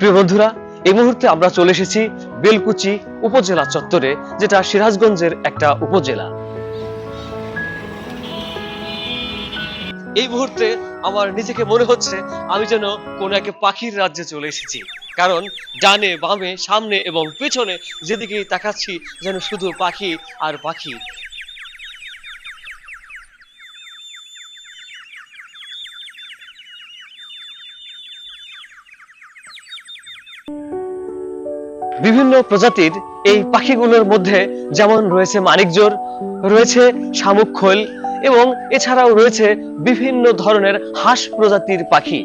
প্রিয় বন্ধুরা, এই মুহূর্তে আমরা চলে এসেছি বেলকুচি উপজেলা চত্বরে, যেটা সিরাজগঞ্জের একটা উপজেলা। এই মুহূর্তে আমার নিজেকে মনে হচ্ছে আমি যেন কোনো এক পাখির রাজ্যে চলে এসেছি, কারণ ডানে বামে সামনে এবং পেছনে যেদিকেই তাকাচ্ছি যেন শুধু পাখি আর পাখি। বিভিন্ন প্রজাতির এই পাখিগুলোর মধ্যে যেমন রয়েছে মানিকজোড়, রয়েছে শামুক খোল এবং এছাড়াও রয়েছে বিভিন্ন ধরনের হাঁস প্রজাতির পাখি,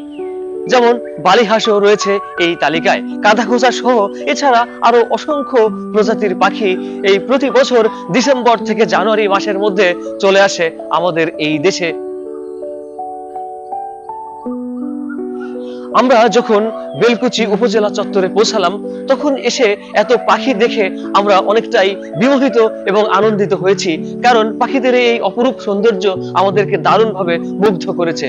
যেমন বালি হাঁসও রয়েছে এই তালিকায়, কাঁদাখোঁচা সহ এছাড়া আরো অসংখ্য প্রজাতির পাখি এই প্রতি বছর ডিসেম্বর থেকে জানুয়ারি মাসের মধ্যে চলে আসে আমাদের এই দেশে। আমরা যখন বেলকুচি উপজেলা চত্বরে পৌঁছালাম, তখন এসে এত পাখি দেখে আমরা অনেকটাই বিমোহিত এবং আনন্দিত হয়েছি, কারণ পাখিদের এই অপরূপ সৌন্দর্য আমাদেরকে দারুণভাবে মুগ্ধ করেছে।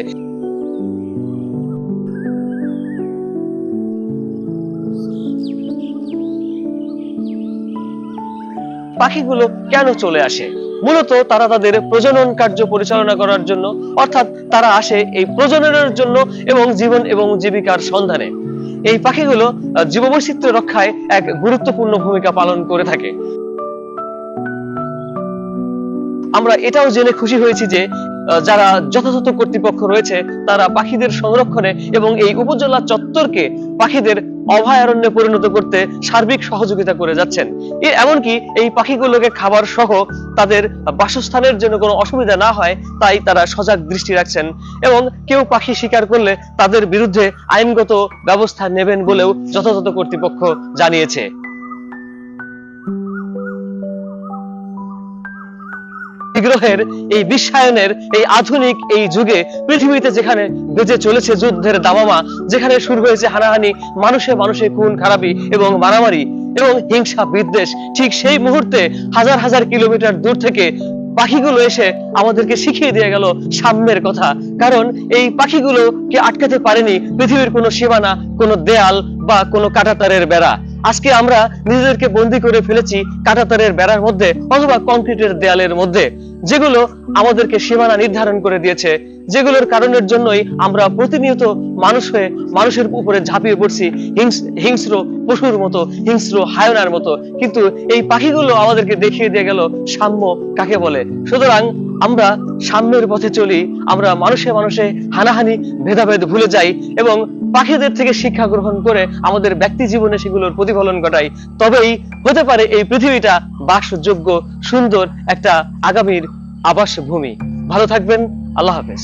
পাখিগুলো কেন চলে আসে? মূলত তারা তাদের প্রজনন কার্য পরিচালনা করার জন্য, অর্থাৎ তারা আসে এই প্রজননের জন্য এবং জীবন এবং জীবিকার সন্ধানে। এই পাখিগুলো জীববৈচিত্র্য রক্ষায় এক গুরুত্বপূর্ণ ভূমিকা পালন করে থাকে। আমরা এটাও জেনে খুশি হয়েছি যে যারা যথাযথ কর্তৃপক্ষ রয়েছে তারা পাখিদের সংরক্ষণে এবং এই উপজেলা চত্বরকে পাখিদের অভয়ারণ্যে পরিণত করতে সার্বিক সহযোগিতা করে যাচ্ছেন। এমনকি এই পাখিগুলোকে খাবার সহ তাদের বাসস্থানের জন্য কোনো অসুবিধা না হয় তাই তারা সজাগ দৃষ্টি রাখছেন, এবং কেউ পাখি শিকার করলে তাদের বিরুদ্ধে আইনগত ব্যবস্থা নেবেন বলেও যথাযথ কর্তৃপক্ষ জানিয়েছে। বিগ্রহের এই বিশ্বায়নের এই আধুনিক এই যুগে পৃথিবীতে যেখানে বেজে চলেছে যুদ্ধের দামামা, যেখানে শুরু হয়েছে হানাহানি, মানুষে মানুষে খুন খারাপি এবং মারামারি এবং হিংসা বিদ্বেষ, ঠিক সেই মুহূর্তে হাজার হাজার কিলোমিটার দূর থেকে পাখিগুলো এসে আমাদেরকে শিখিয়ে দিয়ে গেল সাম্যের কথা। কারণ এই পাখিগুলোকে আটকাতে পারেনি পৃথিবীর কোনো সীমানা, কোনো দেয়াল বা কোনো কাঁটাতারের বেড়া। আজকে আমরা নিজেদেরকে বন্দী করে ফেলেছি কাঁটাতারের বেড়ার মধ্যে অথবা কংক্রিটের দেয়ালের মধ্যে, যেগুলো আমাদেরকে সীমানা নির্ধারণ করে দিয়েছে, যেগুলোর কারণের জন্যই আমরা প্রতিনিয়ত মানুষ হয়ে মানুষের উপরে ঝাঁপিয়ে পড়ছি হিংস্র পশুর মতো, হিংস্র হায়নার মতো। কিন্তু এই পাখিগুলো আমাদেরকে দেখিয়ে দিয়ে গেল সাম্য কাকে বলে। সুতরাং আমরা সাম্যের পথে চলি, আমরা মানুষে মানুষে হানাহানি ভেদাভেদ ভুলে যাই এবং পাখিদের থেকে শিক্ষা গ্রহণ করে আমাদের ব্যক্তি জীবনে সেগুলোর প্রতিফলন ঘটাই। তবেই হতে পারে এই পৃথিবীটা বাসযোগ্য সুন্দর একটা আগামীর আবাস ভূমি। ভালো থাকবেন, আল্লাহ হাফেজ।